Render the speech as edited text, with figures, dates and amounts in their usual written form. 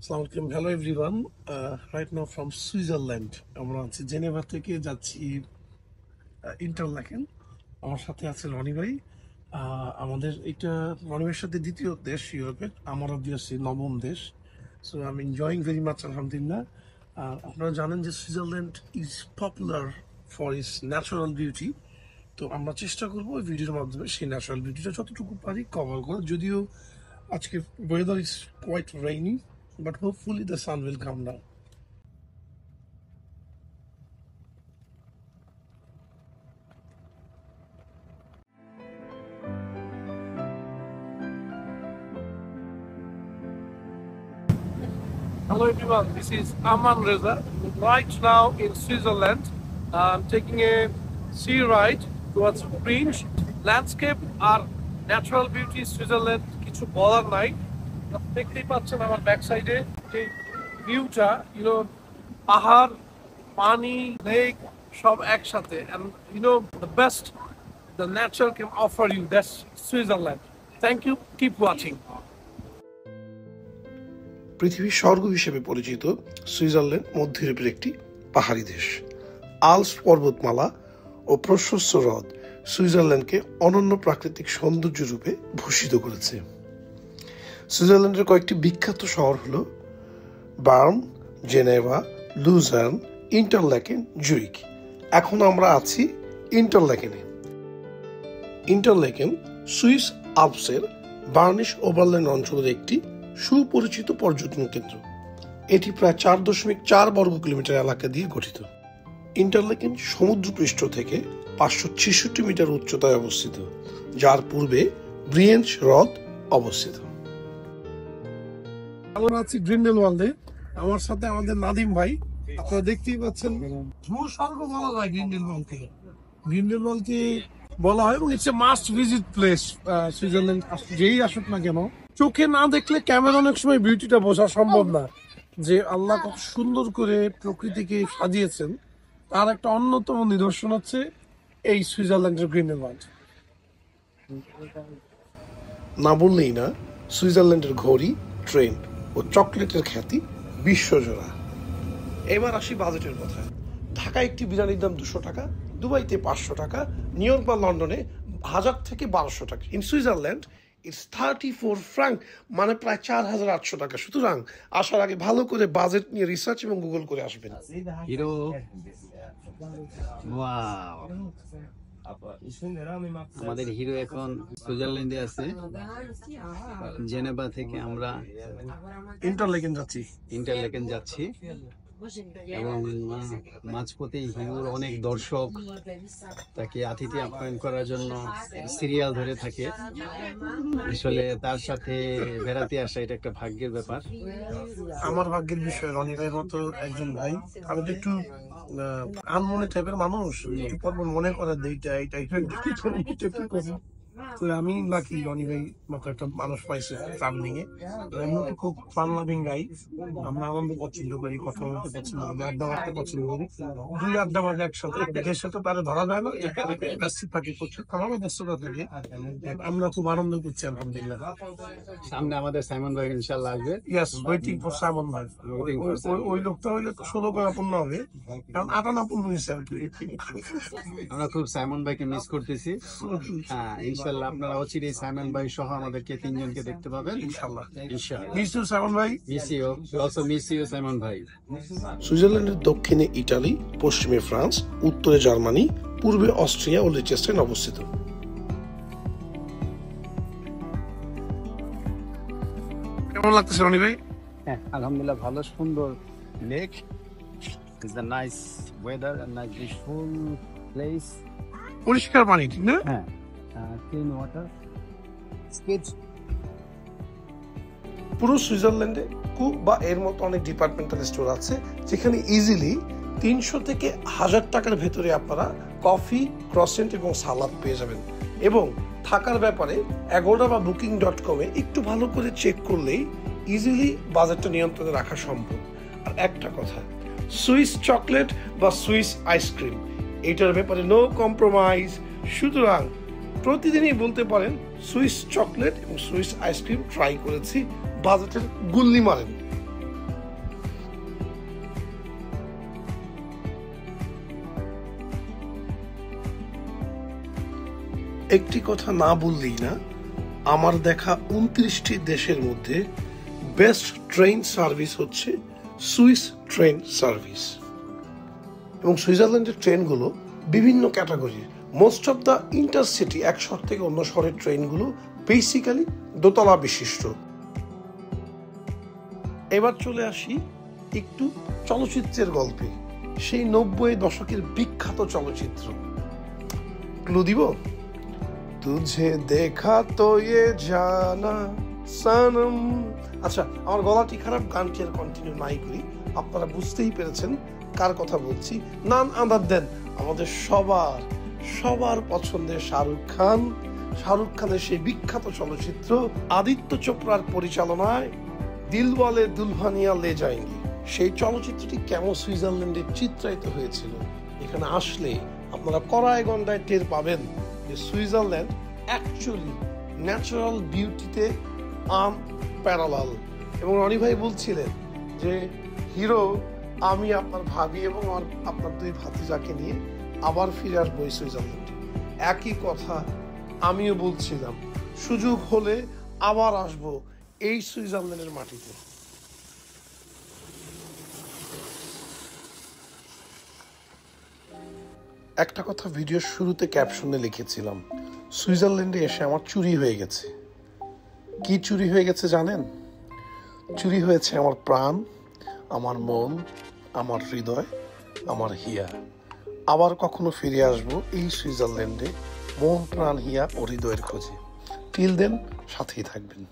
আসসালামু আলাইকুম, hello everyone. Right now from Switzerland আমরা আছি জেনেভা থেকে যাচ্ছি ইন্টারল্যাকেন। আমার সাথে আছে রনি ভাই। আমাদের এটা রনি ভাইয়ের সাথে দ্বিতীয় দেশ ইউরোপের, আমার অবভিয়াসলি নবম দেশ। So I am enjoying very much, আলহামদুলিল্লাহ। আপনারা জানেন যে Switzerland is popular for its natural beauty. তো আমরা চেষ্টা করবো এই ভিডিওর মাধ্যমে সেই ন্যাচারাল বিউটিটা যতটুকু পারি কভার করা। যদিও আজকে weather is quite rainy, but hopefully the sun will come now. Hello everyone, this is Aman Reza. Right now in Switzerland, I'm taking a sea ride towards Fringe. Landscape আর natural beauty Switzerland কিছু বলার নাই। দেখতেই পাচ্ছেন আমার back সাইডে যে ভিউটা, পাহাড়, পানি, লেক সব একসাথে। and the best the nature can offer you, that's Switzerland. Thank you, keep watching. পৃথিবীর স্বর্গ হিসেবে পরিচিত সুইজারল্যান্ড মধ্য ইউরোপের একটি পাহাড়ি দেশ। আল্পস পর্বতমালা ও প্রশস্ত হ্রদ সুইজারল্যান্ডকে অনন্য প্রাকৃতিক সৌন্দর্য রূপে ভূষিত করেছে। সুইজারল্যান্ডের কয়েকটি বিখ্যাত শহর হল বার্ন, জেনেভা, লুজার্ন, ইন্টারল্যাকেন, জুরিক। এখন আমরা আছি ইন্টারল্যাকেনে। ইন্টারল্যাকেন সুইস আল্পসের বার্নিশ ওভারল্যান্ড অঞ্চলের একটি সুপরিচিত পর্যটন কেন্দ্র। এটি প্রায় 4.4 বর্গ কিলোমিটার এলাকা দিয়ে গঠিত। ইন্টারল্যাকেন সমুদ্রপৃষ্ঠ থেকে 566 মিটার উচ্চতায় অবস্থিত, যার পূর্বে ব্রিয়েঞ্চ হ্রদ অবস্থিত। আমরা আছি গ্রিন্ডেলওয়াল্ডে, আমার সাথে আমাদের নাদিম ভাই। আপনারা দেখতেই পাচ্ছেন ভূস্বর্গ বলা যায় গ্রিন্ডেলওয়ালকে। গ্রিন্ডেলওয়ালকে বলা হয় এবং it's a must visit place. Switzerland যেই আসুক না কেন, চোখে না দেখলে ক্যামেরা অনেক সময় বিউটিটা বোঝা সম্ভব না, যে আল্লাহ কত সুন্দর করে প্রকৃতিকে সাজিয়েছেন। তার একটা অন্যতম নিদর্শন হচ্ছে এই সুইজারল্যান্ডের গ্রিন্ডেলওয়াল্ড। না বললেই না, সুইজারল্যান্ডের ঘড়ি, ট্রেন ও চকলেটের খ্যাতি বিশ্বজোড়া। এবার আসি বাজেটের কথা। ঢাকায় একটি বিরিয়ানির দাম 200 টাকা, দুবাইতে 500 টাকা, নিউ ইয়র্ক বা লন্ডনে 1000 থেকে 1200 টাকা। ইন সুইজারল্যান্ড ইটস 34 ফ্রাঙ্ক, মানে প্রায় 4800 টাকা। সুতরাং আসার আগে ভালো করে বাজেট নিয়ে রিসার্চ এবং গুগল করে আসবেন। হিরো, ওয়াও, আমাদের হিরো এখন সুইজারল্যান্ডে আছে। জেনেভা থেকে আমরা ইন্টারল্যাকেন যাচ্ছি এবং মাঝপথে হিরোর অনেক দর্শক তাকে আতিথ্য আপ্যায়ন করার জন্য সিরিয়াল ধরে থাকে। আসলে তার সাথে বেড়াতে আসা এটা একটা ভাগ্যের ব্যাপার। আমার ভাগ্যের বিষয়, রনি ভাইয়ের মতো একজন ভাই। আমি তো একটু আনমনে টাইপের মানুষ, মনে করে আমি লাকি রনি ভাই মতো একটা মানুষ পাইছে ট্রাভেলিং এ। এমনি খুব ফান লাভিং গাই। আমরা আনন্দ পছন্দ করি, কথা বলতে পছন্দ করি, আড্ডা মারতে পছন্দ করি। দুই আড্ডা মারলে একসাথে, এদের সাথে তারা ধরা যায় না, ব্যস্ত থাকি প্রচুর, আমারও ব্যস্ততা থাকে। আমরা খুব আনন্দ করছি আলহামদুলিল্লাহ। সামনে আমাদের সাইমন ভাই ইনশাআল্লাহ আসবে। ইয়েস, ওয়েটিং ফর সাইমন ভাই। ওই লোকটা হইলে তো 16 করে পূর্ণ হবে, কারণ 8 আনা পূর্ণ হয়েছে আর কি। আমরা খুব সাইমন ভাইকে মিস করতেছি। হ্যাঁ, ইনশাআল্লাহ আপনারা অচিরেই সাইমন ভাই সহ আমাদেরকে 3 জনকে দেখতে পাবেন ইনশাআল্লাহ। ইনশাআল্লাহ। মিস ইউ সাইমন ভাই। Miss you, also miss you Simon ভাই। সুইজারল্যান্ডের দক্ষিণে ইটালি, পশ্চিমে ফ্রান্স, উত্তরে জার্মানি, পূর্বে অস্ট্রিয়া ও লিচেস্টাইন অবস্থিত। কেমন লাগতেছে রনি ভাই? হ্যাঁ, আলহামদুলিল্লাহ ভালো, সুন্দর lake, is the nice weather and nice beautiful place. পরিষ্কার পানি, ঠিক না? হ্যাঁ, ক্লিন ওয়াটার, স্কেচ। পুরো সুইজারল্যান্ডে কুক বা এর মতো অনেক ডিপার্টমেন্টাল স্টোর আছে, যেখানে ইজিলি 300 থেকে 1000 টাকার ভেতরে আপনারা কফি, ক্রসেন্ট এবং সালাদ পেয়ে যাবেন। এবং থাকার ব্যাপারে অ্যাগোডা বা booking.com-এ একটু ভালো করে চেক করলেই ইজিলি বাজেটটা নিয়ন্ত্রণে রাখা সম্ভব। আর একটা কথা, সুইস চকলেট বা সুইস আইসক্রিম, এটার ব্যাপারে নো কম্প্রোমাইজ। সুতরাং প্রতিদিনই বলতে পারেন সুইস চকলেট এবং সুইস আইসক্রিম ট্রাই করেছি, বাজেটের গুল্লি মারেন। একটি কথা না বললেই না, আমার দেখা 29টি দেশের মধ্যে বেস্ট ট্রেন সার্ভিস হচ্ছে সুইস ট্রেন সার্ভিস। এবং সুইজারল্যান্ডের ট্রেনগুলো বিভিন্ন ক্যাটাগরির। মোস্ট অফ দ্য ইন্টারসিটি এক শহর থেকে অন্য শহরের ট্রেনগুলো বেসিক্যালি দোতলা বিশিষ্ট। এবার চলে আসি একটু চলচ্চিত্রের গল্পে। সেই 90 দশকের বিখ্যাত চলচ্চিত্র, ক্লু দিব? তুঝে দেখা তো ইয়ে জানা সনম। আচ্ছা, আমার গলাটি খারাপ, গানটি আর কন্টিনিউ নাই করি। আপনারা বুঝতেই পেরেছেন কার কথা বলছি। নান আদার দেন আমাদের সবার পছন্দের শাহরুখ খান। শাহরুখ খানের সেই বিখ্যাত চলচ্চিত্র আদিত্য চোপড়ার পরিচালনায় দিলওয়ালে দুলহানিয়া লে যায়েঙ্গে। সেই চলচ্চিত্রটি কেমন সুইজারল্যান্ডে চিত্রায়িত হয়েছিল, এখানে আসলে আপনারা কড়ায় গন্ডায় টের পাবেন যে সুইজারল্যান্ড অ্যাকচুয়ালি ন্যাচারাল বিউটিতে আনপ্যারালাল। এবং রনি ভাই বলছিলেন যে হিরো, আমি আপনার ভাবি এবং আপনার 2 ভাতিজাকে নিয়ে আবার ফিরে আসবো এই সুইজারল্যান্ডে। একই কথা আমিও বলছিলাম, সুযোগ হলে আবার আসবো এই সুইজারল্যান্ডের মাটিতে। একটা কথা ভিডিওর শুরুতে ক্যাপশনে লিখেছিলাম, সুইজারল্যান্ডে এসে আমার চুরি হয়ে গেছে। কি চুরি হয়ে গেছে জানেন? চুরি হয়েছে আমার প্রাণ, আমার মন, আমার হৃদয়, আমার হিয়া। আবার কখনো ফিরে আসবো এই সুইজারল্যান্ডে মন, প্রাণ, হিয়া ও হৃদয়ের খোঁজে। টিল দেন সাথেই থাকবেন।